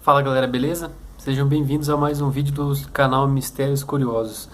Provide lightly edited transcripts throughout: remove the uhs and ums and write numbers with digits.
Fala galera, beleza? Sejam bem-vindos a mais um vídeo do canal Mistérios Curiosos.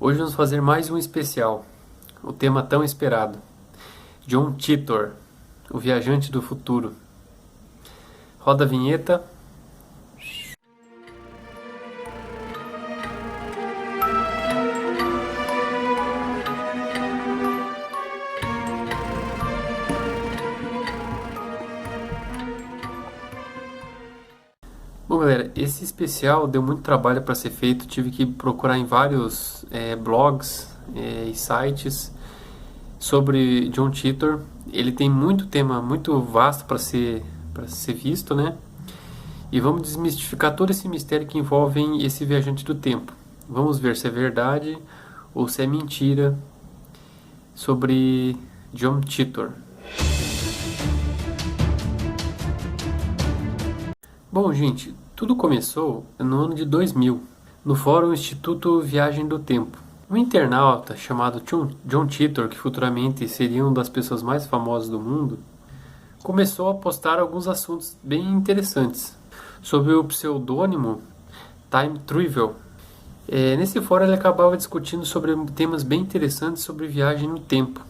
Hoje vamos fazer mais um especial, o tema tão esperado, John Titor, o viajante do futuro. Roda a vinheta. Bom galera, esse especial deu muito trabalho para ser feito, tive que procurar em vários blogs e sites sobre John Titor. Ele tem muito tema, muito vasto para ser visto, né? E vamos desmistificar todo esse mistério que envolve esse viajante do tempo. Vamos ver se é verdade ou se é mentira sobre John Titor. Bom, gente, tudo começou no ano de 2000, no Fórum Instituto Viagem do Tempo. Um internauta chamado John Titor, que futuramente seria uma das pessoas mais famosas do mundo, começou a postar alguns assuntos bem interessantes sob o pseudônimo Time Travel. Nesse fórum ele acabava discutindo sobre temas bem interessantes sobre viagem no tempo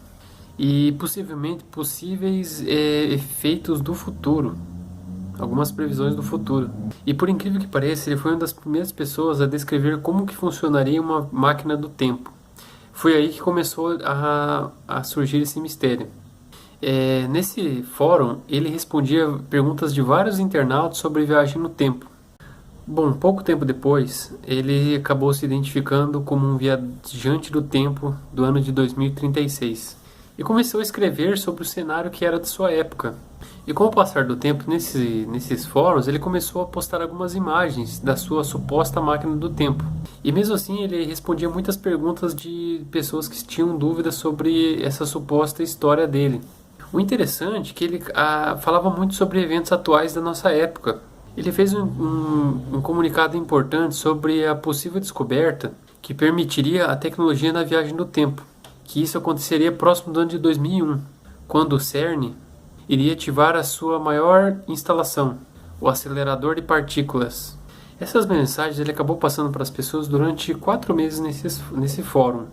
e possivelmente possíveis efeitos do futuro. Algumas previsões do futuro. E por incrível que pareça, ele foi uma das primeiras pessoas a descrever como que funcionaria uma máquina do tempo. Foi aí que começou a surgir esse mistério. Nesse fórum, ele respondia perguntas de vários internautas sobre viagem no tempo. Bom, pouco tempo depois, ele acabou se identificando como um viajante do tempo do ano de 2036. E começou a escrever sobre o cenário que era de sua época. E com o passar do tempo nesses fóruns, ele começou a postar algumas imagens da sua suposta máquina do tempo. E mesmo assim ele respondia muitas perguntas de pessoas que tinham dúvidas sobre essa suposta história dele. O interessante é que ele falava muito sobre eventos atuais da nossa época. Ele fez um comunicado importante sobre a possível descoberta que permitiria a tecnologia na viagem do tempo. Que isso aconteceria próximo do ano de 2001, quando o CERN iria ativar a sua maior instalação, o acelerador de partículas. Essas mensagens ele acabou passando para as pessoas durante 4 meses nesse fórum.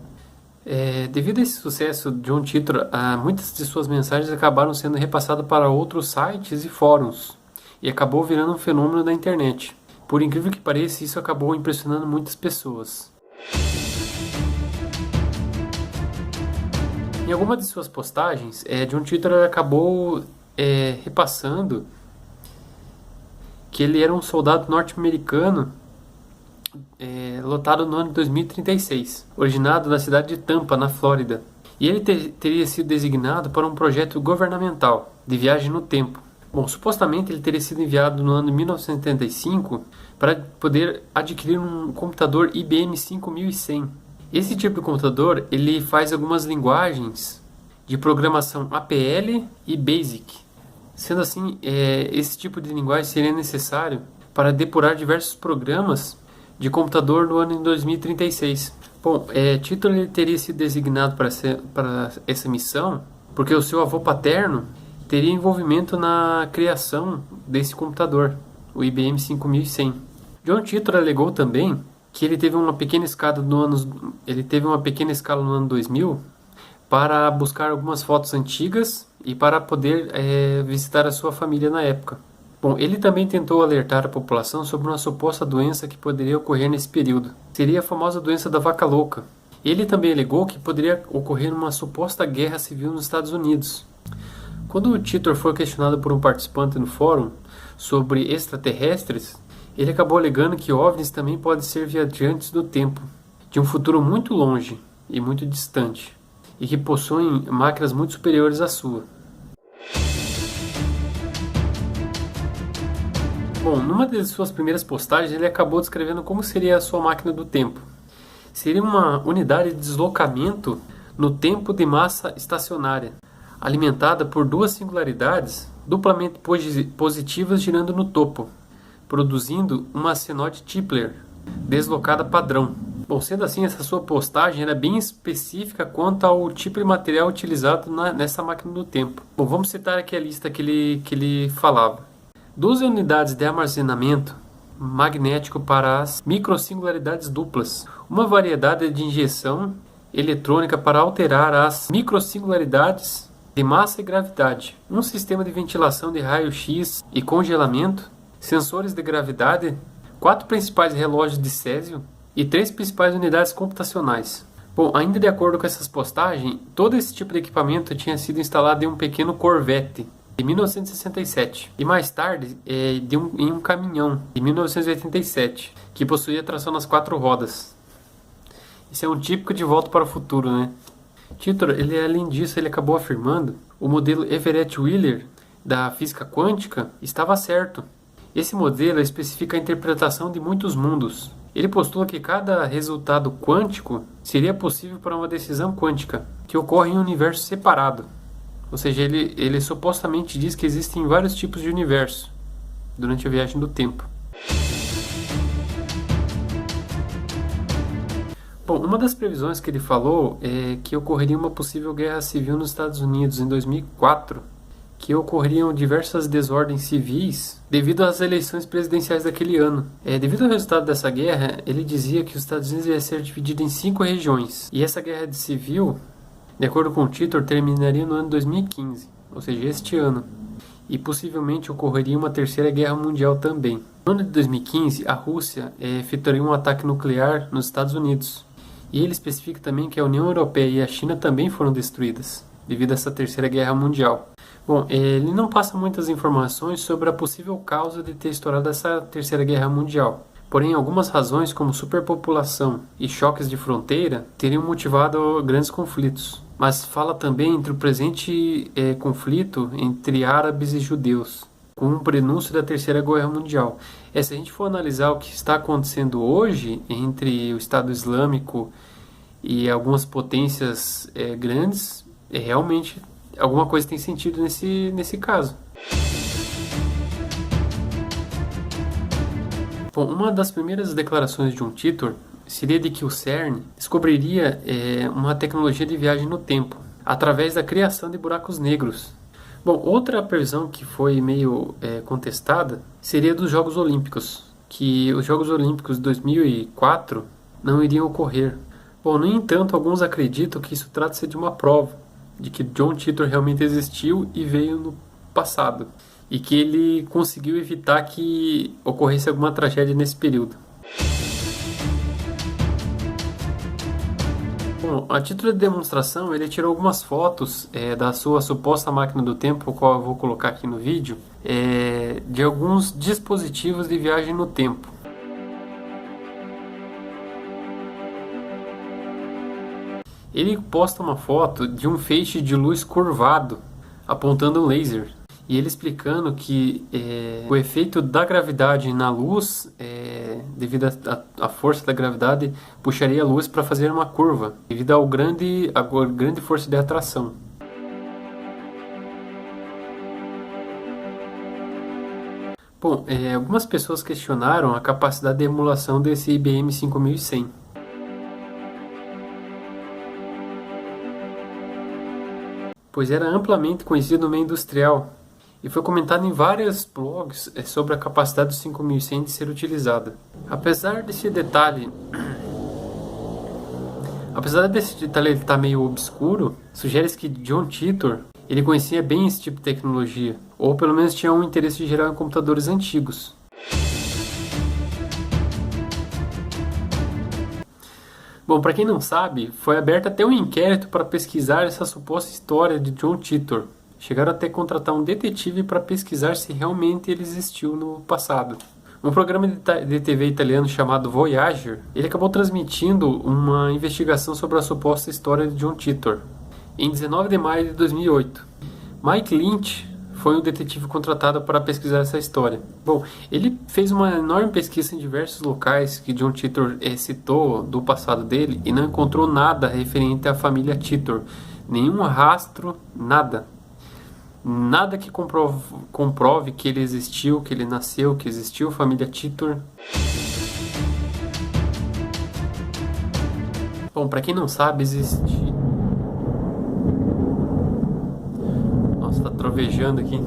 Devido a esse sucesso de John Titor, muitas de suas mensagens acabaram sendo repassadas para outros sites e fóruns, e acabou virando um fenômeno da internet. Por incrível que pareça, isso acabou impressionando muitas pessoas. Em alguma de suas postagens, John Titor acabou repassando que ele era um soldado norte-americano lotado no ano de 2036, originado na cidade de Tampa, na Flórida. E ele teria sido designado para um projeto governamental de viagem no tempo. Bom, supostamente ele teria sido enviado no ano de 1975 para poder adquirir um computador IBM 5100. Esse tipo de computador ele faz algumas linguagens de programação APL e BASIC. Sendo assim, esse tipo de linguagem seria necessário para depurar diversos programas de computador no ano de 2036. Bom, Titor ele teria sido designado para essa missão porque o seu avô paterno teria envolvimento na criação desse computador, o IBM 5100. John Titor alegou também que ele teve uma pequena escala no ano 2000 para buscar algumas fotos antigas e para poder visitar a sua família na época. Bom, ele também tentou alertar a população sobre uma suposta doença que poderia ocorrer nesse período. Seria a famosa doença da vaca louca. Ele também alegou que poderia ocorrer uma suposta guerra civil nos Estados Unidos. Quando o Titor foi questionado por um participante no fórum sobre extraterrestres, ele acabou alegando que OVNIs também podem ser viajantes do tempo, de um futuro muito longe e muito distante, e que possuem máquinas muito superiores à sua. Bom, numa das suas primeiras postagens, ele acabou descrevendo como seria a sua máquina do tempo. Seria uma unidade de deslocamento no tempo de massa estacionária, alimentada por duas singularidades duplamente positivas girando no topo, produzindo uma senoide Tipler deslocada padrão. Bom, sendo assim, essa sua postagem era bem específica quanto ao tipo de material utilizado nessa máquina do tempo. Bom, vamos citar aqui a lista que ele falava. 12 unidades de armazenamento magnético para as microsingularidades duplas, uma variedade de injeção eletrônica para alterar as microsingularidades de massa e gravidade, um sistema de ventilação de raio-x e congelamento, sensores de gravidade, 4 principais relógios de césio e 3 principais unidades computacionais. Bom, ainda de acordo com essas postagens, todo esse tipo de equipamento tinha sido instalado em um pequeno Corvette de 1967 e mais tarde em um caminhão de 1987 que possuía tração nas 4 rodas. Isso é um típico de Volta para o Futuro, né? Titor, além disso, ele acabou afirmando o modelo Everett-Wheeler da física quântica estava certo. Esse modelo especifica a interpretação de muitos mundos. Ele postula que cada resultado quântico seria possível para uma decisão quântica, que ocorre em um universo separado. Ou seja, ele supostamente diz que existem vários tipos de universo durante a viagem do tempo. Bom, uma das previsões que ele falou é que ocorreria uma possível guerra civil nos Estados Unidos em 2004, que ocorreriam diversas desordens civis devido às eleições presidenciais daquele ano. Devido ao resultado dessa guerra, ele dizia que os Estados Unidos ia ser dividido em 5 regiões. E essa guerra civil, de acordo com o Titor, terminaria no ano 2015, ou seja, este ano. E possivelmente ocorreria uma terceira guerra mundial também. No ano de 2015, a Rússia efetuaria um ataque nuclear nos Estados Unidos. E ele especifica também que a União Europeia e a China também foram destruídas, devido a essa terceira guerra mundial. Bom, ele não passa muitas informações sobre a possível causa de ter estourado essa terceira guerra mundial. Porém, algumas razões, como superpopulação e choques de fronteira, teriam motivado grandes conflitos. Mas fala também entre o presente conflito entre árabes e judeus, com um prenúncio da terceira guerra mundial. Se a gente for analisar o que está acontecendo hoje entre o Estado Islâmico e algumas potências grandes, realmente alguma coisa tem sentido nesse caso. Bom, uma das primeiras declarações de um Titor seria de que o CERN descobriria uma tecnologia de viagem no tempo, através da criação de buracos negros. Bom, outra previsão que foi meio contestada seria dos Jogos Olímpicos, que os Jogos Olímpicos de 2004 não iriam ocorrer. Bom, no entanto, alguns acreditam que isso trata-se de uma prova, de que John Titor realmente existiu e veio no passado, e que ele conseguiu evitar que ocorresse alguma tragédia nesse período. Bom, a título de demonstração, ele tirou algumas fotos da sua suposta máquina do tempo, o qual eu vou colocar aqui no vídeo, de alguns dispositivos de viagem no tempo. Ele posta uma foto de um feixe de luz curvado, apontando um laser. E ele explicando que o efeito da gravidade na luz, devido à força da gravidade, puxaria a luz para fazer uma curva, devido à grande força de atração. Bom, algumas pessoas questionaram a capacidade de emulação desse IBM 5100. Pois era amplamente conhecido no meio industrial e foi comentado em vários blogs sobre a capacidade do 5100 de ser utilizada. Apesar desse detalhe estar meio obscuro, sugere-se que John Titor ele conhecia bem esse tipo de tecnologia, ou pelo menos tinha um interesse geral em computadores antigos. Bom, para quem não sabe, foi aberto até um inquérito para pesquisar essa suposta história de John Titor. Chegaram até a contratar um detetive para pesquisar se realmente ele existiu no passado. Um programa de TV italiano chamado Voyager, ele acabou transmitindo uma investigação sobre a suposta história de John Titor, em 19 de maio de 2008. Mike Lynch foi um detetive contratado para pesquisar essa história. Bom, ele fez uma enorme pesquisa em diversos locais que John Titor citou do passado dele e não encontrou nada referente à família Titor. Nenhum rastro, nada. Nada que comprove que ele existiu, que ele nasceu, que existiu a família Titor. Bom, para quem não sabe, existe... Nossa, tá trovejando aqui.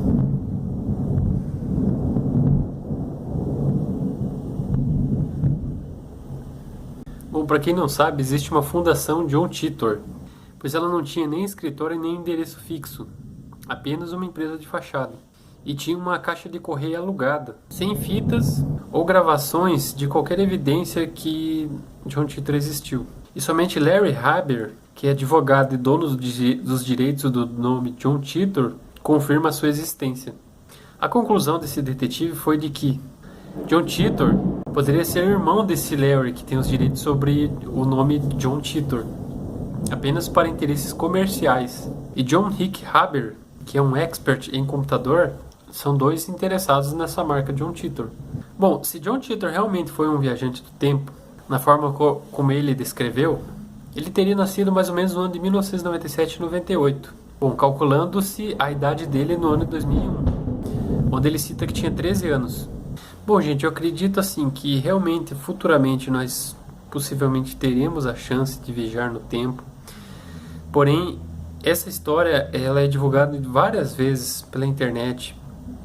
Bom, para quem não sabe, existe uma fundação John Titor, pois ela não tinha nem escritório nem endereço fixo, apenas uma empresa de fachada. E tinha uma caixa de correio alugada, sem fitas ou gravações de qualquer evidência que John Titor existiu. E somente Larry Haber, que é advogado e dono dos direitos do nome John Titor, confirma a sua existência. A conclusão desse detetive foi de que John Titor poderia ser irmão desse Larry, que tem os direitos sobre o nome John Titor, apenas para interesses comerciais. E John Rick Haber, que é um expert em computador, são dois interessados nessa marca John Titor. Bom, se John Titor realmente foi um viajante do tempo, na forma como ele descreveu, ele teria nascido mais ou menos no ano de 1997 e 98. Bom, calculando-se a idade dele no ano de 2001, onde ele cita que tinha 13 anos. Bom, gente, eu acredito assim que realmente, futuramente, nós possivelmente teremos a chance de viajar no tempo. Porém, essa história ela é divulgada várias vezes pela internet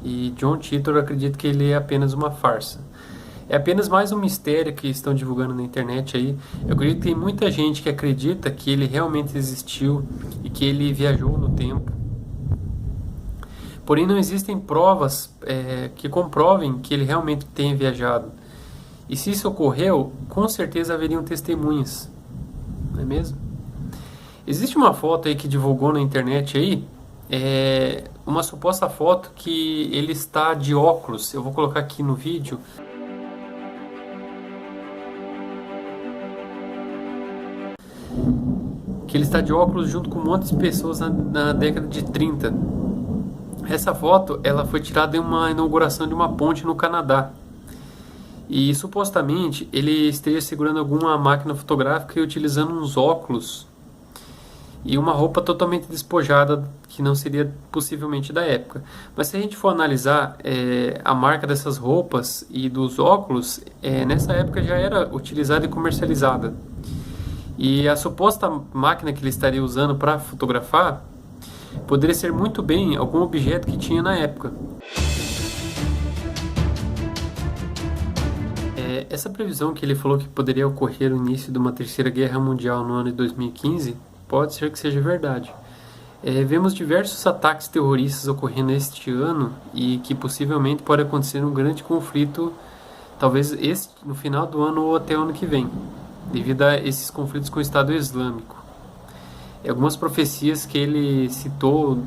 e John Titor, eu acredito que ele é apenas uma farsa. É apenas mais um mistério que estão divulgando na internet aí. Eu acredito que tem muita gente que acredita que ele realmente existiu e que ele viajou no tempo. Porém, não existem provas que comprovem que ele realmente tenha viajado. E se isso ocorreu, com certeza haveriam testemunhas. Não é mesmo? Existe uma foto aí que divulgou na internet aí, uma suposta foto que ele está de óculos. Eu vou colocar aqui no vídeo. Que ele está de óculos junto com um monte de pessoas na década de 30. Essa foto ela foi tirada em uma inauguração de uma ponte no Canadá. E supostamente ele esteja segurando alguma máquina fotográfica e utilizando uns óculos e uma roupa totalmente despojada, que não seria possivelmente da época. Mas se a gente for analisar a marca dessas roupas e dos óculos, nessa época já era utilizada e comercializada. E a suposta máquina que ele estaria usando para fotografar poderia ser muito bem algum objeto que tinha na época. Essa previsão que ele falou que poderia ocorrer no início de uma terceira guerra mundial no ano de 2015, pode ser que seja verdade. Vemos diversos ataques terroristas ocorrendo este ano e que possivelmente pode acontecer um grande conflito, talvez no final do ano ou até o ano que vem, devido a esses conflitos com o Estado Islâmico. Algumas profecias que ele citou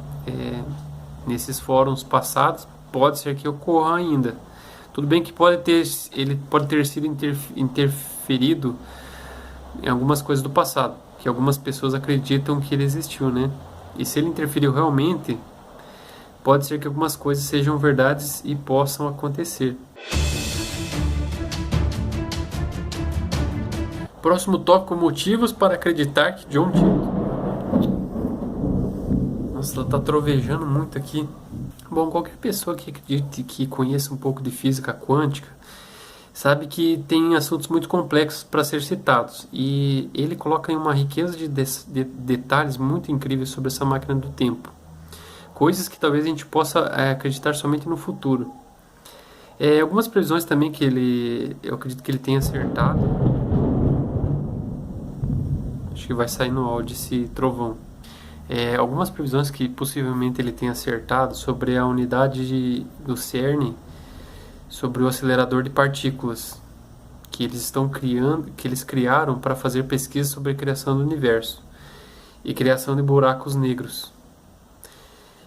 nesses fóruns passados pode ser que ocorram ainda. Tudo bem que ele pode ter sido interferido em algumas coisas do passado, que algumas pessoas acreditam que ele existiu, né? E se ele interferiu realmente, pode ser que algumas coisas sejam verdades e possam acontecer. Próximo tópico: motivos para acreditar que John Titor. Nossa, tá trovejando muito aqui. Bom, qualquer pessoa que acredite, que conheça um pouco de física quântica, sabe que tem assuntos muito complexos para ser citados. E ele coloca em uma riqueza de detalhes muito incríveis sobre essa máquina do tempo. Coisas que talvez a gente possa acreditar somente no futuro. Algumas previsões também que eu acredito que ele tenha acertado. Acho que vai sair no áudio esse trovão. Algumas previsões que possivelmente ele tenha acertado sobre a unidade do CERN, sobre o acelerador de partículas que eles criaram para fazer pesquisas sobre a criação do universo e criação de buracos negros.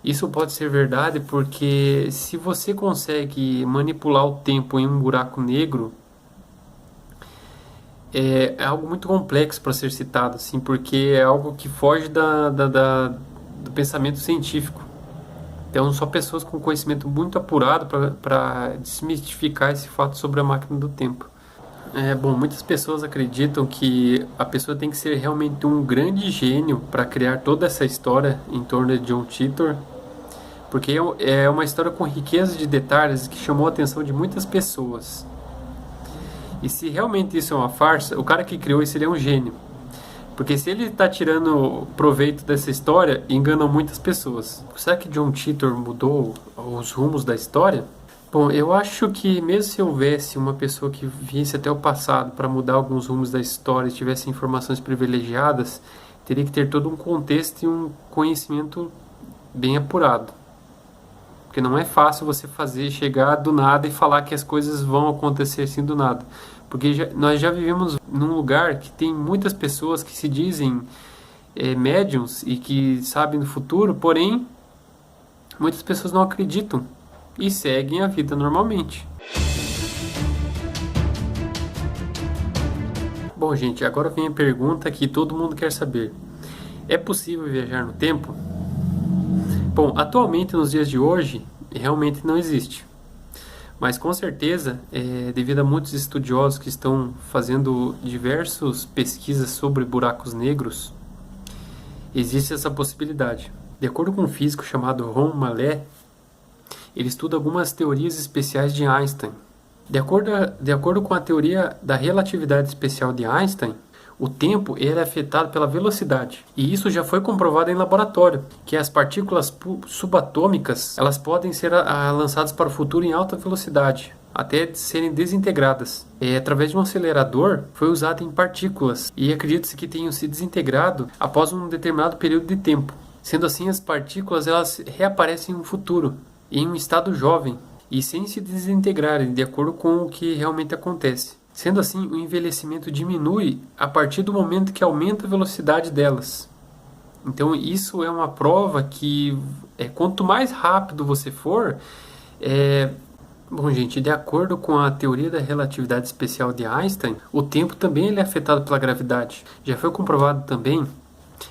Isso pode ser verdade porque se você consegue manipular o tempo em um buraco negro, é algo muito complexo para ser citado, assim, porque é algo que foge do pensamento científico. Então, só pessoas com conhecimento muito apurado para desmistificar esse fato sobre a máquina do tempo. Bom, muitas pessoas acreditam que a pessoa tem que ser realmente um grande gênio para criar toda essa história em torno de John Titor, porque é uma história com riqueza de detalhes que chamou a atenção de muitas pessoas. E se realmente isso é uma farsa, o cara que criou isso ele é um gênio. Porque se ele está tirando proveito dessa história, enganou muitas pessoas. Será que John Titor mudou os rumos da história? Bom, eu acho que mesmo se houvesse uma pessoa que viesse até o passado para mudar alguns rumos da história e tivesse informações privilegiadas, teria que ter todo um contexto e um conhecimento bem apurado. Porque não é fácil você chegar do nada e falar que as coisas vão acontecer assim do nada. Porque nós já vivemos num lugar que tem muitas pessoas que se dizem médiums e que sabem do futuro, porém muitas pessoas não acreditam e seguem a vida normalmente. Bom, gente, agora vem a pergunta que todo mundo quer saber. É possível viajar no tempo? Bom, atualmente, nos dias de hoje, realmente não existe. Mas com certeza, devido a muitos estudiosos que estão fazendo diversas pesquisas sobre buracos negros, existe essa possibilidade. De acordo com um físico chamado Ron Mallet, ele estuda algumas teorias especiais de Einstein. De acordo com a teoria da relatividade especial de Einstein, o tempo é afetado pela velocidade. E isso já foi comprovado em laboratório, que as partículas subatômicas elas podem ser lançadas para o futuro em alta velocidade, até serem desintegradas. Através de um acelerador, foi usado em partículas, e acredita-se que tenham se desintegrado após um determinado período de tempo. Sendo assim, as partículas elas reaparecem no futuro, em um estado jovem, e sem se desintegrarem, de acordo com o que realmente acontece. Sendo assim, o envelhecimento diminui a partir do momento que aumenta a velocidade delas. Então, isso é uma prova que quanto mais rápido você for... Bom, gente, de acordo com a teoria da relatividade especial de Einstein, o tempo também é afetado pela gravidade. Já foi comprovado também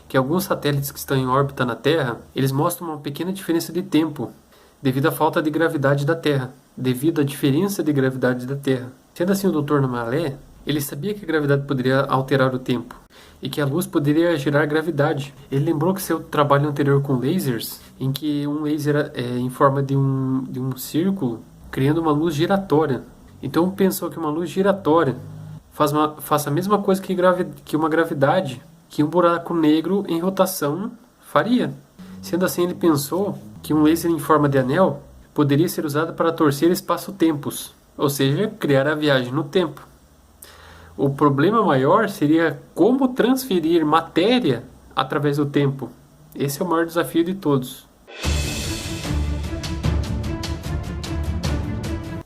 que alguns satélites que estão em órbita na Terra, eles mostram uma pequena diferença de tempo, devido à falta de gravidade da Terra, devido à diferença de gravidade da Terra. Sendo assim, o Dr. Mallet, ele sabia que a gravidade poderia alterar o tempo e que a luz poderia gerar gravidade. Ele lembrou que seu trabalho anterior com lasers, em que um laser em forma de um círculo, criando uma luz giratória. Então pensou que uma luz giratória faça a mesma coisa que uma gravidade, que um buraco negro em rotação faria. Sendo assim, ele pensou que um laser em forma de anel poderia ser usado para torcer espaço-tempos, ou seja, criar a viagem no tempo. O problema maior seria como transferir matéria através do tempo. Esse é o maior desafio de todos.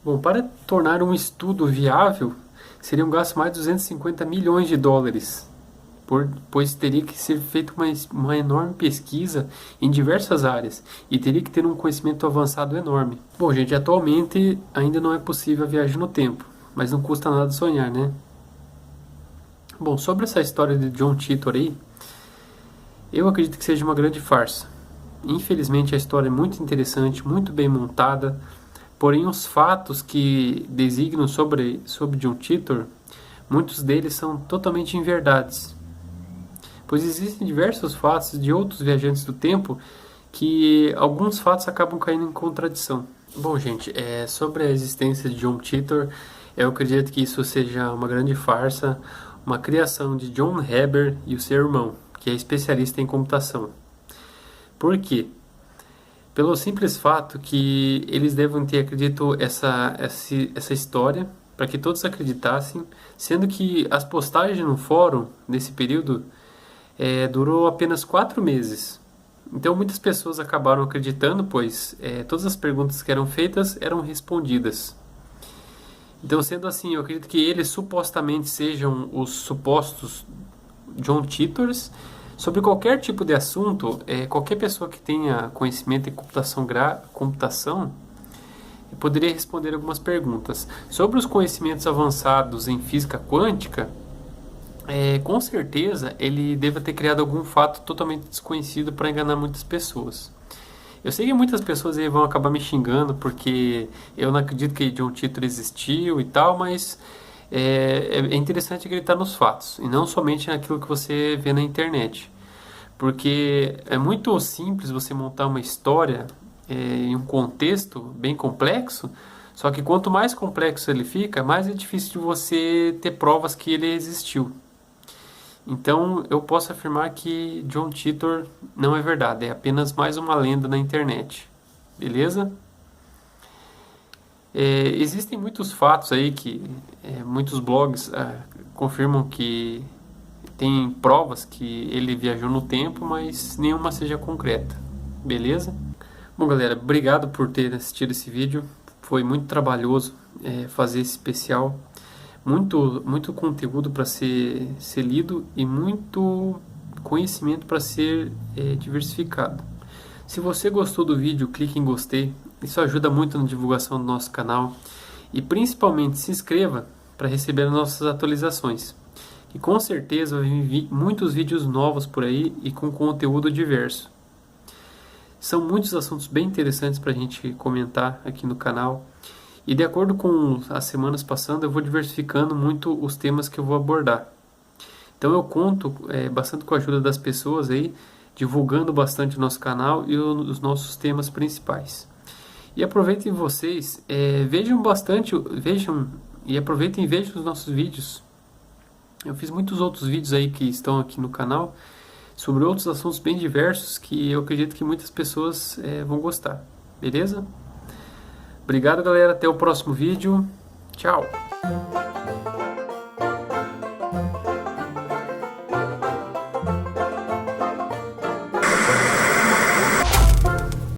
Bom, para tornar um estudo viável, seria um gasto mais de 250 milhões de dólares, pois teria que ser feita uma enorme pesquisa em diversas áreas e teria que ter um conhecimento avançado enorme. Bom, gente, atualmente ainda não é possível a viagem no tempo, mas não custa nada sonhar, né? Bom, sobre essa história de John Titor aí, eu acredito que seja uma grande farsa. Infelizmente a história é muito interessante, muito bem montada, porém os fatos que designam sobre John Titor, muitos deles são totalmente inverdades. Pois existem diversos fatos de outros viajantes do tempo que alguns fatos acabam caindo em contradição. Bom, gente, sobre a existência de John Titor, eu acredito que isso seja uma grande farsa, uma criação de John Heber e o seu irmão, que é especialista em computação. Por quê? Pelo simples fato que eles devem ter acredito essa história para que todos acreditassem, sendo que as postagens no fórum nesse período durou apenas 4 meses. Então muitas pessoas acabaram acreditando, pois todas as perguntas que eram feitas eram respondidas. Então, sendo assim, eu acredito que eles supostamente sejam os supostos John Titors. Sobre qualquer tipo de assunto, qualquer pessoa que tenha conhecimento em computação poderia responder algumas perguntas. Sobre os conhecimentos avançados em física quântica, com certeza ele deve ter criado algum fato totalmente desconhecido para enganar muitas pessoas. Eu sei que muitas pessoas aí vão acabar me xingando porque eu não acredito que John Titor existiu e tal, mas é interessante acreditar nos fatos e não somente naquilo que você vê na internet. Porque é muito simples você montar uma história em um contexto bem complexo, só que quanto mais complexo ele fica, mais é difícil de você ter provas que ele existiu. Então, eu posso afirmar que John Titor não é verdade, é apenas mais uma lenda na internet. Beleza? Existem muitos fatos aí que muitos blogs confirmam que tem provas que ele viajou no tempo, mas nenhuma seja concreta. Beleza? Bom, galera, obrigado por ter assistido esse vídeo. Foi muito trabalhoso fazer esse especial. Muito conteúdo para ser lido e muito conhecimento para ser diversificado. Se você gostou do vídeo, clique em gostei. Isso ajuda muito na divulgação do nosso canal. E principalmente se inscreva para receber as nossas atualizações. E com certeza vai vir muitos vídeos novos por aí e com conteúdo diverso. São muitos assuntos bem interessantes para a gente comentar aqui no canal. E de acordo com as semanas passando, eu vou diversificando muito os temas que eu vou abordar. Então eu conto bastante com a ajuda das pessoas aí, divulgando bastante o nosso canal e os nossos temas principais. E aproveitem vocês, vejam bastante, aproveitem e vejam os nossos vídeos. Eu fiz muitos outros vídeos aí que estão aqui no canal sobre outros assuntos bem diversos que eu acredito que muitas pessoas vão gostar. Beleza? Obrigado, galera. Até o próximo vídeo. Tchau!